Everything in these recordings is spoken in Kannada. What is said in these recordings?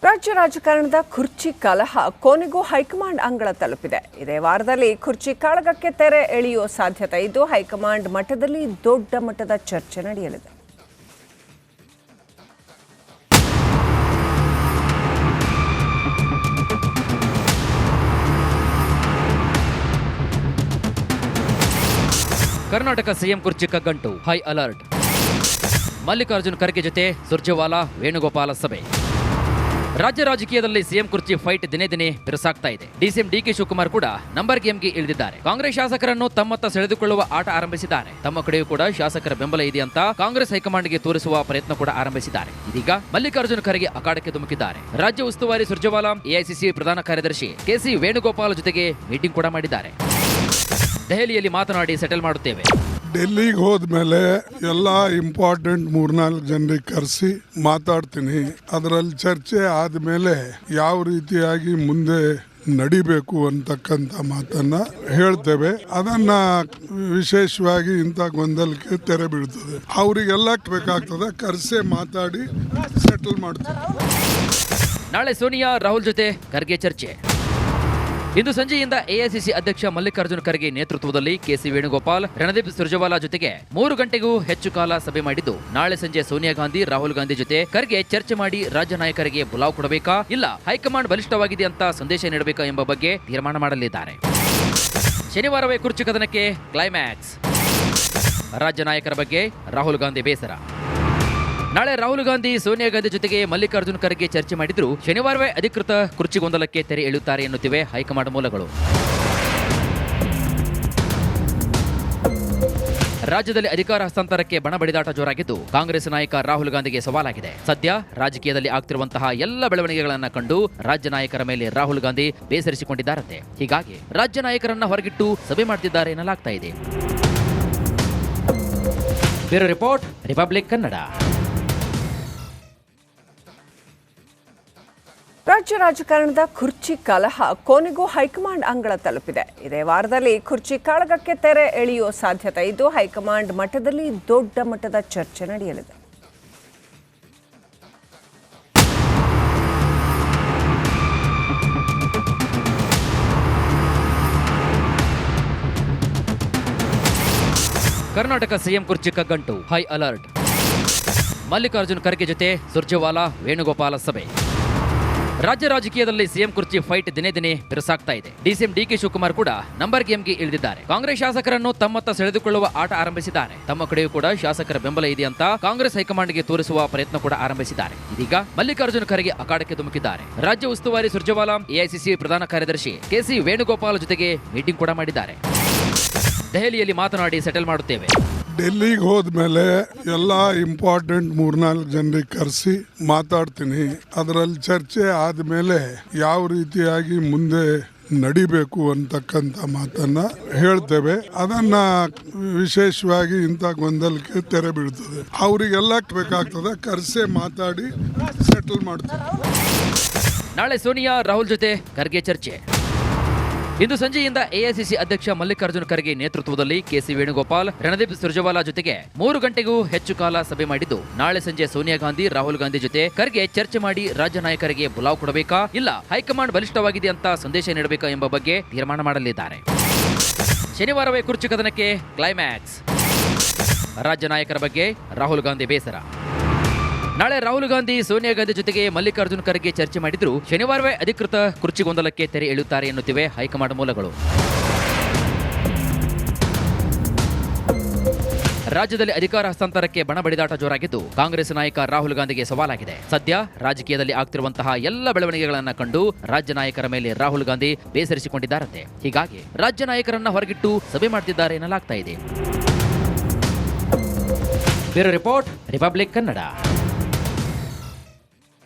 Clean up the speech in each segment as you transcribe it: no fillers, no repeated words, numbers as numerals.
ರಾಜ್ಯ ರಾಜಕಾರಣದ ಕುರ್ಚಿ ಕಲಹ ಕೊನೆಗೂ ಹೈಕಮಾಂಡ್ ಅಂಗಳ ತಲುಪಿದೆ. ಇದೇ ವಾರದಲ್ಲಿ ಕುರ್ಚಿ ಕಾಳಗಕ್ಕೆ ತೆರೆ ಎಳೆಯುವ ಸಾಧ್ಯತೆ ಇದ್ದು ಹೈಕಮಾಂಡ್ ಮಟ್ಟದಲ್ಲಿ ದೊಡ್ಡ ಮಟ್ಟದ ಚರ್ಚೆ ನಡೆಯಲಿದೆ. ಕರ್ನಾಟಕ ಸಿಎಂ ಕುರ್ಚಿ ಕಗ್ಗಂಟು, ಹೈ ಅಲರ್ಟ್. ಮಲ್ಲಿಕಾರ್ಜುನ್ ಖರ್ಗೆ ಜೊತೆ ಸುರ್ಜೇವಾಲಾ ವೇಣುಗೋಪಾಲ ಸಭೆ. ರಾಜ್ಯ ರಾಜಕೀಯದಲ್ಲಿ ಸಿಎಂ ಕುರ್ಚಿ ಫೈಟ್ ದಿನೇ ದಿನೇ ಬಿರುಸಾಗ್ತಾ ಇದೆ. ಡಿಸಿಎಂ ಡಿಕೆ ಶಿವಕುಮಾರ್ ಕೂಡ ನಂಬರ್ ಗೇಮ್ಗೆ ಇಳಿದಿದ್ದಾರೆ. ಕಾಂಗ್ರೆಸ್ ಶಾಸಕರನ್ನು ತಮ್ಮತ್ತ ಸೆಳೆದುಕೊಳ್ಳುವ ಆಟ ಆರಂಭಿಸಿದ್ದಾರೆ. ತಮ್ಮ ಕಡೆಯೂ ಕೂಡ ಶಾಸಕರ ಬೆಂಬಲ ಇದೆ ಅಂತ ಕಾಂಗ್ರೆಸ್ ಹೈಕಮಾಂಡ್ಗೆ ತೋರಿಸುವ ಪ್ರಯತ್ನ ಕೂಡ ಆರಂಭಿಸಿದ್ದಾರೆ. ಇದೀಗ ಮಲ್ಲಿಕಾರ್ಜುನ್ ಖರ್ಗೆ ಅಖಾಡಕ್ಕೆ ಧುಮುಕಿದ್ದಾರೆ. ರಾಜ್ಯ ಉಸ್ತುವಾರಿ ಸುರ್ಜೇವಾಲಾ, ಎಐಸಿಸಿ ಪ್ರಧಾನ ಕಾರ್ಯದರ್ಶಿ ಕೆಸಿ ವೇಣುಗೋಪಾಲ್ ಜೊತೆಗೆ ಮೀಟಿಂಗ್ ಕೂಡ ಮಾಡಿದ್ದಾರೆ. ದೆಹಲಿಯಲ್ಲಿ ಮಾತನಾಡಿ ಸೆಟಲ್ ಮಾಡುತ್ತೇವೆ. ಡೆಲ್ಲಿಗೆ ಹೋದ್ಮೇಲೆ ಎಲ್ಲ ಇಂಪಾರ್ಟೆಂಟ್ 3-4 ಜನರಿಗೆ ಕರೆಸಿ ಮಾತಾಡ್ತೀನಿ. ಅದರಲ್ಲಿ ಚರ್ಚೆ ಆದ್ಮೇಲೆ ಯಾವ ರೀತಿಯಾಗಿ ಮುಂದೆ ನಡಿಬೇಕು ಅಂತಕ್ಕಂಥ ಮಾತನ್ನ ಹೇಳ್ತೇವೆ. ಅದನ್ನ ವಿಶೇಷವಾಗಿ ಇಂಥ ಗೊಂದಲಕ್ಕೆ ತೆರೆ ಬೀಳ್ತದೆ. ಅವರಿಗೆಲ್ಲ ಬೇಕಾಗ್ತದೆ, ಕರೆಸೆ ಮಾತಾಡಿ ಸೆಟಲ್ ಮಾಡ್ತೇವೆ. ನಾಳೆ ಸೋನಿಯಾ ರಾಹುಲ್ ಜೊತೆ ಖರ್ಗೆ ಚರ್ಚೆ. ಇಂದು ಸಂಜೆಯಿಂದ ಎಐಸಿಸಿ ಅಧ್ಯಕ್ಷ ಮಲ್ಲಿಕಾರ್ಜುನ್ ಖರ್ಗೆ ನೇತೃತ್ವದಲ್ಲಿ ಕೆಸಿ ವೇಣುಗೋಪಾಲ್, ರಣದೀಪ್ ಸುರ್ಜೇವಾಲಾ ಜೊತೆಗೆ 3 ಗಂಟೆಗೂ ಹೆಚ್ಚು ಕಾಲ ಸಭೆ ಮಾಡಿದ್ದು ನಾಳೆ ಸಂಜೆ ಸೋನಿಯಾ ಗಾಂಧಿ, ರಾಹುಲ್ ಗಾಂಧಿ ಜೊತೆ ಖರ್ಗೆ ಚರ್ಚೆ ಮಾಡಿ ರಾಜ್ಯ ನಾಯಕರಿಗೆ ಬುಲಾವ್ ಕೊಡಬೇಕಾ, ಇಲ್ಲ ಹೈಕಮಾಂಡ್ ಬಲಿಷ್ಠವಾಗಿದೆ ಅಂತ ಸಂದೇಶ ನೀಡಬೇಕಾ ಎಂಬ ಬಗ್ಗೆ ತೀರ್ಮಾನ ಮಾಡಲಿದ್ದಾರೆ. ಶನಿವಾರವೇ ಕುರ್ಚಿ ಕದನಕ್ಕೆ ಕ್ಲೈಮ್ಯಾಕ್ಸ್. ರಾಜ್ಯ ನಾಯಕರ ಬಗ್ಗೆ ರಾಹುಲ್ ಗಾಂಧಿ ಬೇಸರ. ನಾಳೆ ರಾಹುಲ್ ಗಾಂಧಿ, ಸೋನಿಯಾ ಗಾಂಧಿ ಜೊತೆಗೆ ಮಲ್ಲಿಕಾರ್ಜುನ್ ಖರ್ಗೆ ಚರ್ಚೆ ಮಾಡಿದ್ರು ಶನಿವಾರವೇ ಅಧಿಕೃತ ಕುರ್ಚಿ ಗೊಂದಲಕ್ಕೆ ತೆರೆ ಎಳೆಯುತ್ತಾರೆ ಎನ್ನುತ್ತಿವೆ ಹೈಕಮಾಂಡ್ ಮೂಲಗಳು. ರಾಜ್ಯದಲ್ಲಿ ಅಧಿಕಾರ ಹಸ್ತಾಂತರಕ್ಕೆ ಬಣ ಬಡಿದಾಟ ಜೋರಾಗಿದ್ದು ಕಾಂಗ್ರೆಸ್ ನಾಯಕ ರಾಹುಲ್ ಗಾಂಧಿಗೆ ಸವಾಲಾಗಿದೆ. ಸದ್ಯ ರಾಜಕೀಯದಲ್ಲಿ ಆಗ್ತಿರುವಂತಹ ಎಲ್ಲ ಬೆಳವಣಿಗೆಗಳನ್ನ ಕಂಡು ರಾಜ್ಯ ನಾಯಕರ ಮೇಲೆ ರಾಹುಲ್ ಗಾಂಧಿ ಬೇಸರಿಸಿಕೊಂಡಿದ್ದಾರಂತೆ. ಹೀಗಾಗಿ ರಾಜ್ಯ ನಾಯಕರನ್ನ ಹೊರಗಿಟ್ಟು ಸಭೆ ಮಾಡ್ತಿದ್ದಾರೆ ಎನ್ನಲಾಗ್ತಾ ಇದೆ. Bureau report, republic Kannada. ರಾಜ್ಯ ರಾಜಕಾರಣದ ಕುರ್ಚಿ ಕಲಹ ಕೊನೆಗೂ ಹೈಕಮಾಂಡ್ ಅಂಗಳ ತಲುಪಿದೆ. ಇದೇ ವಾರದಲ್ಲಿ ಕುರ್ಚಿ ಕಾಳಗಕ್ಕೆ ತೆರೆ ಎಳೆಯುವ ಸಾಧ್ಯತೆ ಇದ್ದು ಹೈಕಮಾಂಡ್ ಮಟ್ಟದಲ್ಲಿ ದೊಡ್ಡ ಮಟ್ಟದ ಚರ್ಚೆ ನಡೆಯಲಿದೆ. ಕರ್ನಾಟಕ ಸಿಎಂ ಕುರ್ಚಿ ಕಗ್ಗಂಟು, ಹೈ ಅಲರ್ಟ್. ಮಲ್ಲಿಕಾರ್ಜುನ್ ಖರ್ಗೆ ಜೊತೆ ಸುರ್ಜೇವಾಲಾ ವೇಣುಗೋಪಾಲ ಸಭೆ. ರಾಜ್ಯ ರಾಜಕೀಯದಲ್ಲಿ ಸಿಎಂ ಕುರ್ಚಿ ಫೈಟ್ ದಿನೇ ದಿನೇ ಬಿರುಸಾಗ್ತಾ ಇದೆ. ಡಿಸಿಎಂ ಡಿಕೆ ಶಿವಕುಮಾರ್ ಕೂಡ ನಂಬರ್ ಗೇಮ್ಗೆ ಇಳಿದಿದ್ದಾರೆ. ಕಾಂಗ್ರೆಸ್ ಶಾಸಕರನ್ನು ತಮ್ಮತ್ತ ಸೆಳೆದುಕೊಳ್ಳುವ ಆಟ ಆರಂಭಿಸಿದ್ದಾರೆ. ತಮ್ಮ ಕಡೆಯೂ ಕೂಡ ಶಾಸಕರ ಬೆಂಬಲ ಇದೆ ಅಂತ ಕಾಂಗ್ರೆಸ್ ಹೈಕಮಾಂಡ್ಗೆ ತೋರಿಸುವ ಪ್ರಯತ್ನ ಕೂಡ ಆರಂಭಿಸಿದ್ದಾರೆ. ಇದೀಗ ಮಲ್ಲಿಕಾರ್ಜುನ್ ಖರ್ಗೆ ಅಖಾಡಕ್ಕೆ ಧುಮುಕಿದ್ದಾರೆ. ರಾಜ್ಯ ಉಸ್ತುವಾರಿ ಸುರ್ಜೇವಾಲಾ, ಎಐಸಿಸಿ ಪ್ರಧಾನ ಕಾರ್ಯದರ್ಶಿ ಕೆಸಿ ವೇಣುಗೋಪಾಲ್ ಜೊತೆಗೆ ಮೀಟಿಂಗ್ ಕೂಡ ಮಾಡಿದ್ದಾರೆ. ದೆಹಲಿಯಲ್ಲಿ ಮಾತನಾಡಿ ಸೆಟಲ್ ಮಾಡುತ್ತೇವೆ. ಡೆಲ್ಲಿಗೆ ಹೋದ್ಮೇಲೆ ಎಲ್ಲ ಇಂಪಾರ್ಟೆಂಟ್ 3-4 ಜನರಿಗೆ ಕರೆಸಿ ಮಾತಾಡ್ತೀನಿ. ಅದರಲ್ಲಿ ಚರ್ಚೆ ಆದ್ಮೇಲೆ ಯಾವ ರೀತಿಯಾಗಿ ಮುಂದೆ ನಡಿಬೇಕು ಅಂತಕ್ಕಂಥ ಮಾತನ್ನ ಹೇಳ್ತೇವೆ. ಅದನ್ನ ವಿಶೇಷವಾಗಿ ಇಂಥ ಗೊಂದಲಕ್ಕೆ ತೆರೆ ಬೀಳ್ತದೆ. ಅವರಿಗೆಲ್ಲ ಬೇಕಾಗ್ತದೆ, ಕರೆಸೆ ಮಾತಾಡಿ ಸೆಟಲ್ ಮಾಡ್ತೇವೆ. ನಾಳೆ ಸೋನಿಯಾ ರಾಹುಲ್ ಜೊತೆ ಖರ್ಗೆ ಚರ್ಚೆ. ಇಂದು ಸಂಜೆಯಿಂದ ಎಐಸಿಸಿ ಅಧ್ಯಕ್ಷ ಮಲ್ಲಿಕಾರ್ಜುನ್ ಖರ್ಗೆ ನೇತೃತ್ವದಲ್ಲಿ ಕೆಸಿ ವೇಣುಗೋಪಾಲ್, ರಣದೀಪ್ ಸುರ್ಜೇವಾಲಾ ಜೊತೆಗೆ 3 ಗಂಟೆಗೂ ಹೆಚ್ಚು ಕಾಲ ಸಭೆ ಮಾಡಿದ್ದು ನಾಳೆ ಸಂಜೆ ಸೋನಿಯಾ ಗಾಂಧಿ, ರಾಹುಲ್ ಗಾಂಧಿ ಜೊತೆ ಖರ್ಗೆ ಚರ್ಚೆ ಮಾಡಿ ರಾಜ್ಯ ನಾಯಕರಿಗೆ ಬುಲಾವ್ ಕೊಡಬೇಕಾ, ಇಲ್ಲ ಹೈಕಮಾಂಡ್ ಬಲಿಷ್ಠವಾಗಿದೆ ಅಂತ ಸಂದೇಶ ನೀಡಬೇಕಾ ಎಂಬ ಬಗ್ಗೆ ತೀರ್ಮಾನ ಮಾಡಲಿದ್ದಾರೆ. ಶನಿವಾರವೇ ಕುರ್ಚಿ ಕದನಕ್ಕೆ ಕ್ಲೈಮ್ಯಾಕ್ಸ್. ರಾಜ್ಯ ನಾಯಕರ ಬಗ್ಗೆ ರಾಹುಲ್ ಗಾಂಧಿ ಬೇಸರ. ನಾಳೆ ರಾಹುಲ್ ಗಾಂಧಿ, ಸೋನಿಯಾ ಗಾಂಧಿ ಜೊತೆಗೆ ಮಲ್ಲಿಕಾರ್ಜುನ್ ಖರ್ಗೆ ಚರ್ಚೆ ಮಾಡಿದ್ರು ಶನಿವಾರವೇ ಅಧಿಕೃತ ಕುರ್ಚಿ ಗೊಂದಲಕ್ಕೆ ತೆರೆ ಎಳೆಯುತ್ತಾರೆ ಎನ್ನುತ್ತಿವೆ ಹೈಕಮಾಂಡ್ ಮೂಲಗಳು. ರಾಜ್ಯದಲ್ಲಿ ಅಧಿಕಾರ ಹಸ್ತಾಂತರಕ್ಕೆ ಬಣ ಬಡಿದಾಟ ಜೋರಾಗಿದ್ದು ಕಾಂಗ್ರೆಸ್ ನಾಯಕ ರಾಹುಲ್ ಗಾಂಧಿಗೆ ಸವಾಲಾಗಿದೆ. ಸದ್ಯ ರಾಜಕೀಯದಲ್ಲಿ ಆಗ್ತಿರುವಂತಹ ಎಲ್ಲ ಬೆಳವಣಿಗೆಗಳನ್ನ ಕಂಡು ರಾಜ್ಯ ನಾಯಕರ ಮೇಲೆ ರಾಹುಲ್ ಗಾಂಧಿ ಬೇಸರಿಸಿಕೊಂಡಿದ್ದಾರಂತೆ. ಹೀಗಾಗಿ ರಾಜ್ಯ ನಾಯಕರನ್ನ ಹೊರಗಿಟ್ಟು ಸಭೆ ಮಾಡ್ತಿದ್ದಾರೆ ಎನ್ನಲಾಗ್ತಾ ಇದೆ. Bureau report, republic Kannada.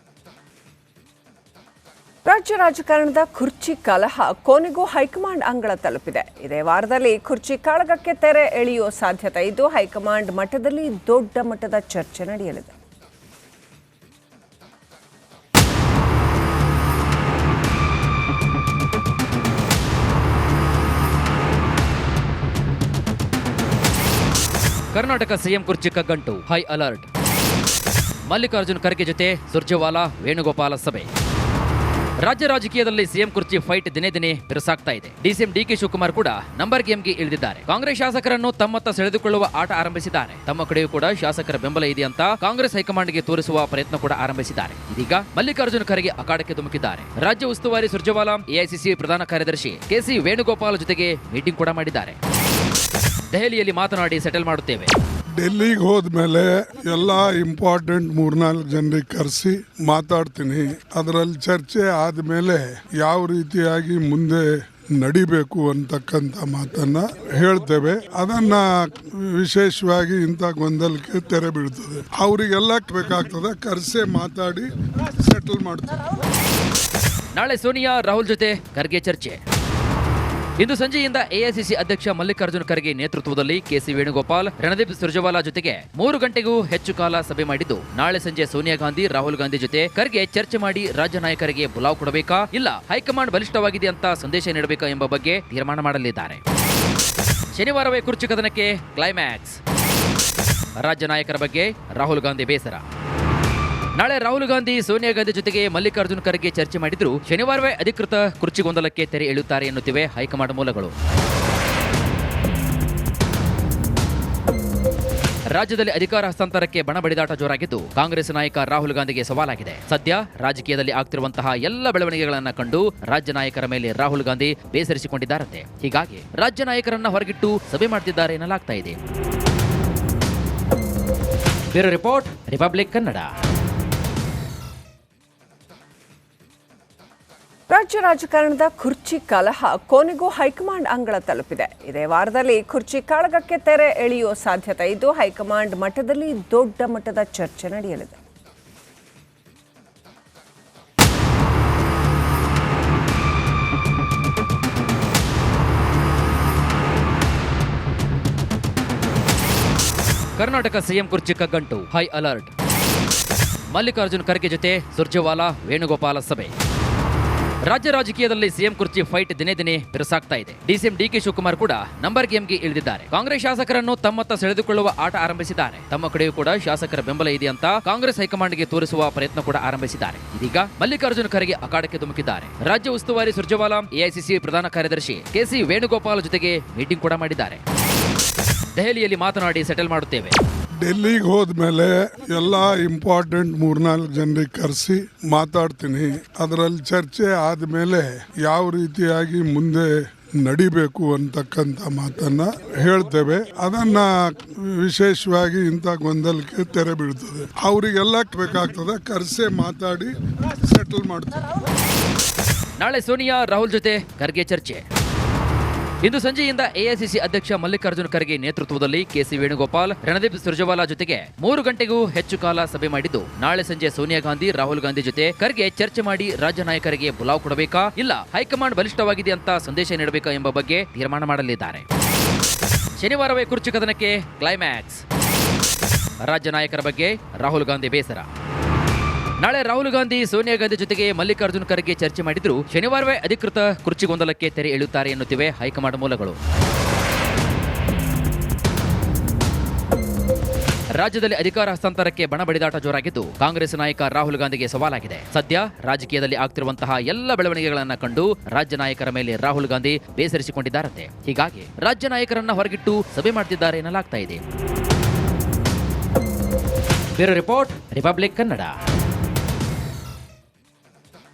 ರಾಜ್ಯ ರಾಜಕಾರಣದ ಕುರ್ಚಿ ಕಲಹ ಕೊನೆಗೂ ಹೈಕಮಾಂಡ್ ಅಂಗಳ ತಲುಪಿದೆ. ಇದೇ ವಾರದಲ್ಲಿ ಕುರ್ಚಿ ಕಾಳಗಕ್ಕೆ ತೆರೆ ಎಳೆಯುವ ಸಾಧ್ಯತೆ ಇದ್ದು ಹೈಕಮಾಂಡ್ ಮಟ್ಟದಲ್ಲಿ ದೊಡ್ಡ ಮಟ್ಟದ ಚರ್ಚೆ ನಡೆಯಲಿದೆ. ಕರ್ನಾಟಕ ಸಿಎಂ ಕುರ್ಚಿ ಕಗ್ಗಂಟು, ಹೈ ಅಲರ್ಟ್. ಮಲ್ಲಿಕಾರ್ಜುನ್ ಖರ್ಗೆ ಜೊತೆ ಸುರ್ಜೇವಾಲಾ ವೇಣುಗೋಪಾಲ ಸಭೆ. ರಾಜ್ಯ ರಾಜಕೀಯದಲ್ಲಿ ಸಿಎಂ ಕುರ್ಚಿ ಫೈಟ್ ದಿನೇ ದಿನೇ ಬಿರುಸಾಗ್ತಾ ಇದೆ. ಡಿಸಿಎಂ ಡಿಕೆ ಶಿವಕುಮಾರ್ ಕೂಡ ನಂಬರ್ ಗೇಮ್ಗೆ ಇಳಿದಿದ್ದಾರೆ. ಕಾಂಗ್ರೆಸ್ ಶಾಸಕರನ್ನು ತಮ್ಮತ್ತ ಸೆಳೆದುಕೊಳ್ಳುವ ಆಟ ಆರಂಭಿಸಿದ್ದಾರೆ. ತಮ್ಮ ಕಡೆಯೂ ಕೂಡ ಶಾಸಕರ ಬೆಂಬಲ ಇದೆ ಅಂತ ಕಾಂಗ್ರೆಸ್ ಹೈಕಮಾಂಡ್ಗೆ ತೋರಿಸುವ ಪ್ರಯತ್ನ ಕೂಡ ಆರಂಭಿಸಿದ್ದಾರೆ. ಇದೀಗ ಮಲ್ಲಿಕಾರ್ಜುನ್ ಖರ್ಗೆ ಅಖಾಡಕ್ಕೆ ಧುಮುಕಿದ್ದಾರೆ. ರಾಜ್ಯ ಉಸ್ತುವಾರಿ ಸುರ್ಜೇವಾಲಾ, ಎಐಸಿಸಿ ಪ್ರಧಾನ ಕಾರ್ಯದರ್ಶಿ ಕೆಸಿ ವೇಣುಗೋಪಾಲ್ ಜೊತೆಗೆ ಮೀಟಿಂಗ್ ಕೂಡ ಮಾಡಿದ್ದಾರೆ. ದೆಹಲಿಯಲ್ಲಿ ಮಾತನಾಡಿ ಸೆಟಲ್ ಮಾಡುತ್ತೇವೆ. ಡೆಲ್ಲಿಗೆ ಹೋದ್ಮೇಲೆ ಎಲ್ಲ ಇಂಪಾರ್ಟೆಂಟ್ 3-4 ಜನರಿಗೆ ಕರೆಸಿ ಮಾತಾಡ್ತೀನಿ. ಅದರಲ್ಲಿ ಚರ್ಚೆ ಆದ್ಮೇಲೆ ಯಾವ ರೀತಿಯಾಗಿ ಮುಂದೆ ನಡಿಬೇಕು ಅಂತಕ್ಕಂಥ ಮಾತನ್ನ ಹೇಳ್ತೇವೆ. ಅದನ್ನ ವಿಶೇಷವಾಗಿ ಇಂಥ ಗೊಂದಲಕ್ಕೆ ತೆರೆ ಬೀಳ್ತದೆ. ಅವರಿಗೆಲ್ಲ ಬೇಕಾಗ್ತದೆ, ಕರೆಸೆ ಮಾತಾಡಿ ಸೆಟಲ್ ಮಾಡ್ತಾರೆ. ನಾಳೆ ಸೋನಿಯಾ ರಾಹುಲ್ ಜೊತೆ ಖರ್ಗೆ ಚರ್ಚೆ. ಇಂದು ಸಂಜೆಯಿಂದ ಎಐಸಿಸಿ ಅಧ್ಯಕ್ಷ ಮಲ್ಲಿಕಾರ್ಜುನ್ ಖರ್ಗೆ ನೇತೃತ್ವದಲ್ಲಿ ಕೆಸಿ ವೇಣುಗೋಪಾಲ್, ರಣದೀಪ್ ಸುರ್ಜೇವಾಲಾ ಜೊತೆಗೆ 3 ಗಂಟೆಗೂ ಹೆಚ್ಚು ಕಾಲ ಸಭೆ ಮಾಡಿದ್ದು, ನಾಳೆ ಸಂಜೆ ಸೋನಿಯಾ ಗಾಂಧಿ, ರಾಹುಲ್ ಗಾಂಧಿ ಜೊತೆ ಖರ್ಗೆ ಚರ್ಚೆ ಮಾಡಿ ರಾಜ್ಯ ನಾಯಕರಿಗೆ ಬುಲಾವ್ ಕೊಡಬೇಕಾ, ಇಲ್ಲ ಹೈಕಮಾಂಡ್ ಬಲಿಷ್ಠವಾಗಿದೆ ಅಂತ ಸಂದೇಶ ನೀಡಬೇಕಾ ಎಂಬ ಬಗ್ಗೆ ತೀರ್ಮಾನ ಮಾಡಲಿದ್ದಾರೆ. ಶನಿವಾರವೇ ಕುರ್ಚಿ ಕದನಕ್ಕೆ ಕ್ಲೈಮ್ಯಾಕ್ಸ್. ರಾಜ್ಯ ನಾಯಕರ ಬಗ್ಗೆ ರಾಹುಲ್ ಗಾಂಧಿ ಬೇಸರ. ನಾಳೆ ರಾಹುಲ್ ಗಾಂಧಿ, ಸೋನಿಯಾ ಗಾಂಧಿ ಜೊತೆಗೆ ಮಲ್ಲಿಕಾರ್ಜುನ್ ಖರ್ಗೆ ಚರ್ಚೆ ಮಾಡಿದ್ರು, ಶನಿವಾರವೇ ಅಧಿಕೃತ ಕುರ್ಚಿ ಗೊಂದಲಕ್ಕೆ ತೆರೆ ಎಳೆಯುತ್ತಾರೆ ಎನ್ನುತ್ತಿವೆ ಹೈಕಮಾಂಡ್ ಮೂಲಗಳು. ರಾಜ್ಯದಲ್ಲಿ ಅಧಿಕಾರ ಹಸ್ತಾಂತರಕ್ಕೆ ಬಣ ಬಡಿದಾಟ ಜೋರಾಗಿದ್ದು, ಕಾಂಗ್ರೆಸ್ ನಾಯಕ ರಾಹುಲ್ ಗಾಂಧಿಗೆ ಸವಾಲಾಗಿದೆ. ಸದ್ಯ ರಾಜಕೀಯದಲ್ಲಿ ಆಗ್ತಿರುವಂತಹ ಎಲ್ಲ ಬೆಳವಣಿಗೆಗಳನ್ನ ಕಂಡು ರಾಜ್ಯ ನಾಯಕರ ಮೇಲೆ ರಾಹುಲ್ ಗಾಂಧಿ ಬೇಸರಿಸಿಕೊಂಡಿದ್ದಾರಂತೆ. ಹೀಗಾಗಿ ರಾಜ್ಯ ನಾಯಕರನ್ನ ಹೊರಗಿಟ್ಟು ಸಭೆ ಮಾಡ್ತಿದ್ದಾರೆ ಎನ್ನಲಾಗ್ತಾ ಇದೆ. Bureau report, republic Kannada. ರಾಜ್ಯ ರಾಜಕಾರಣದ ಕುರ್ಚಿ ಕಲಹ ಕೊನೆಗೂ ಹೈಕಮಾಂಡ್ ಅಂಗಳ ತಲುಪಿದೆ. ಇದೇ ವಾರದಲ್ಲಿ ಕುರ್ಚಿ ಕಾಳಗಕ್ಕೆ ತೆರೆ ಎಳೆಯುವ ಸಾಧ್ಯತೆ ಇದ್ದು, ಹೈಕಮಾಂಡ್ ಮಟ್ಟದಲ್ಲಿ ದೊಡ್ಡ ಮಟ್ಟದ ಚರ್ಚೆ ನಡೆಯಲಿದೆ. ಕರ್ನಾಟಕ ಸಿಎಂ ಕುರ್ಚಿ ಕಗ್ಗಂಟು, ಹೈ ಅಲರ್ಟ್. ಮಲ್ಲಿಕಾರ್ಜುನ್ ಖರ್ಗೆ ಜೊತೆ ಸುರ್ಜೇವಾಲಾ ವೇಣುಗೋಪಾಲ ಸಭೆ. ರಾಜ್ಯ ರಾಜಕೀಯದಲ್ಲಿ ಸಿಎಂ ಕುರ್ಚಿ ಫೈಟ್ ದಿನೇ ದಿನೇ ಬಿರುಸಾಗ್ತಾ ಇದೆ. ಡಿಸಿಎಂ ಡಿಕೆ ಶಿವಕುಮಾರ್ ಕೂಡ ನಂಬರ್ ಗೇಮ್ಗೆ ಇಳಿದಿದ್ದಾರೆ. ಕಾಂಗ್ರೆಸ್ ಶಾಸಕರನ್ನು ತಮ್ಮತ್ತ ಸೆಳೆದುಕೊಳ್ಳುವ ಆಟ ಆರಂಭಿಸಿದ್ದಾರೆ. ತಮ್ಮ ಕಡೆಯೂ ಕೂಡ ಶಾಸಕರ ಬೆಂಬಲ ಇದೆ ಅಂತ ಕಾಂಗ್ರೆಸ್ ಹೈಕಮಾಂಡ್ಗೆ ತೋರಿಸುವ ಪ್ರಯತ್ನ ಕೂಡ ಆರಂಭಿಸಿದ್ದಾರೆ. ಇದೀಗ ಮಲ್ಲಿಕಾರ್ಜುನ್ ಖರ್ಗೆ ಅಖಾಡಕ್ಕೆ ಧುಮುಕಿದ್ದಾರೆ. ರಾಜ್ಯ ಉಸ್ತುವಾರಿ ಸುರ್ಜೇವಾಲಾ, ಎಐಸಿಸಿ ಪ್ರಧಾನ ಕಾರ್ಯದರ್ಶಿ ಕೆಸಿ ವೇಣುಗೋಪಾಲ್ ಜೊತೆಗೆ ಮೀಟಿಂಗ್ ಕೂಡ ಮಾಡಿದ್ದಾರೆ. ದೆಹಲಿಯಲ್ಲಿ ಮಾತನಾಡಿ ಸೆಟಲ್ ಮಾಡುತ್ತೇವೆ. ಡೆಲ್ಲಿಗೆ ಹೋದ್ಮೇಲೆ ಎಲ್ಲ ಇಂಪಾರ್ಟೆಂಟ್ 3-4 ಜನರಿಗೆ ಕರೆಸಿ ಮಾತಾಡ್ತೀನಿ. ಅದರಲ್ಲಿ ಚರ್ಚೆ ಆದ್ಮೇಲೆ ಯಾವ ರೀತಿಯಾಗಿ ಮುಂದೆ ನಡಿಬೇಕು ಅಂತಕ್ಕಂಥ ಮಾತನ್ನ ಹೇಳ್ತೇವೆ. ಅದನ್ನ ವಿಶೇಷವಾಗಿ ಇಂಥ ಗೊಂದಲಕ್ಕೆ ತೆರೆ ಬೀಳ್ತದೆ. ಅವರಿಗೆಲ್ಲ ಬೇಕಾಗ್ತದೆ, ಕರೆಸೆ ಮಾತಾಡಿ ಸೆಟಲ್ ಮಾಡ್ತಾರೆ. ನಾಳೆ ಸೋನಿಯಾ ರಾಹುಲ್ ಜೊತೆ ಖರ್ಗೆ ಚರ್ಚೆ. ಇಂದು ಸಂಜೆಯಿಂದ ಎಐಸಿಸಿ ಅಧ್ಯಕ್ಷ ಮಲ್ಲಿಕಾರ್ಜುನ್ ಖರ್ಗೆ ನೇತೃತ್ವದಲ್ಲಿ ಕೆಸಿ ವೇಣುಗೋಪಾಲ್, ರಣದೀಪ್ ಸುರ್ಜೇವಾಲಾ ಜೊತೆಗೆ 3 ಗಂಟೆಗೂ ಹೆಚ್ಚು ಕಾಲ ಸಭೆ ಮಾಡಿದ್ದು, ನಾಳೆ ಸಂಜೆ ಸೋನಿಯಾ ಗಾಂಧಿ, ರಾಹುಲ್ ಗಾಂಧಿ ಜೊತೆ ಖರ್ಗೆ ಚರ್ಚೆ ಮಾಡಿ ರಾಜ್ಯ ನಾಯಕರಿಗೆ ಬುಲಾವ್ ಕೊಡಬೇಕಾ, ಇಲ್ಲ ಹೈಕಮಾಂಡ್ ಬಲಿಷ್ಠವಾಗಿದೆ ಅಂತ ಸಂದೇಶ ನೀಡಬೇಕಾ ಎಂಬ ಬಗ್ಗೆ ತೀರ್ಮಾನ ಮಾಡಲಿದ್ದಾರೆ. ಶನಿವಾರವೇ ಕುರ್ಚಿ ಕದನಕ್ಕೆ ಕ್ಲೈಮ್ಯಾಕ್ಸ್. ರಾಜ್ಯ ನಾಯಕರ ಬಗ್ಗೆ ರಾಹುಲ್ ಗಾಂಧಿ ಬೇಸರ. ನಾಳೆ ರಾಹುಲ್ ಗಾಂಧಿ, ಸೋನಿಯಾ ಗಾಂಧಿ ಜೊತೆಗೆ ಮಲ್ಲಿಕಾರ್ಜುನ್ ಖರ್ಗೆ ಚರ್ಚೆ ಮಾಡಿದ್ರು, ಶನಿವಾರವೇ ಅಧಿಕೃತ ಕುರ್ಚಿ ಗೊಂದಲಕ್ಕೆ ತೆರೆ ಎಳೆಯುತ್ತಾರೆ ಎನ್ನುತ್ತಿವೆ ಹೈಕಮಾಂಡ್ ಮೂಲಗಳು. ರಾಜ್ಯದಲ್ಲಿ ಅಧಿಕಾರ ಹಸ್ತಾಂತರಕ್ಕೆ ಬಣ ಬಡಿದಾಟ ಜೋರಾಗಿದ್ದು, ಕಾಂಗ್ರೆಸ್ ನಾಯಕ ರಾಹುಲ್ ಗಾಂಧಿಗೆ ಸವಾಲಾಗಿದೆ. ಸದ್ಯ ರಾಜಕೀಯದಲ್ಲಿ ಆಗ್ತಿರುವಂತಹ ಎಲ್ಲ ಬೆಳವಣಿಗೆಗಳನ್ನ ಕಂಡು ರಾಜ್ಯ ನಾಯಕರ ಮೇಲೆ ರಾಹುಲ್ ಗಾಂಧಿ ಬೇಸರಿಸಿಕೊಂಡಿದ್ದಾರಂತೆ. ಹೀಗಾಗಿ ರಾಜ್ಯ ನಾಯಕರನ್ನ ಹೊರಗಿಟ್ಟು ಸಭೆ ಮಾಡ್ತಿದ್ದಾರೆ ಎನ್ನಲಾಗ್ತಾ ಇದೆ. Bureau report, republic Kannada.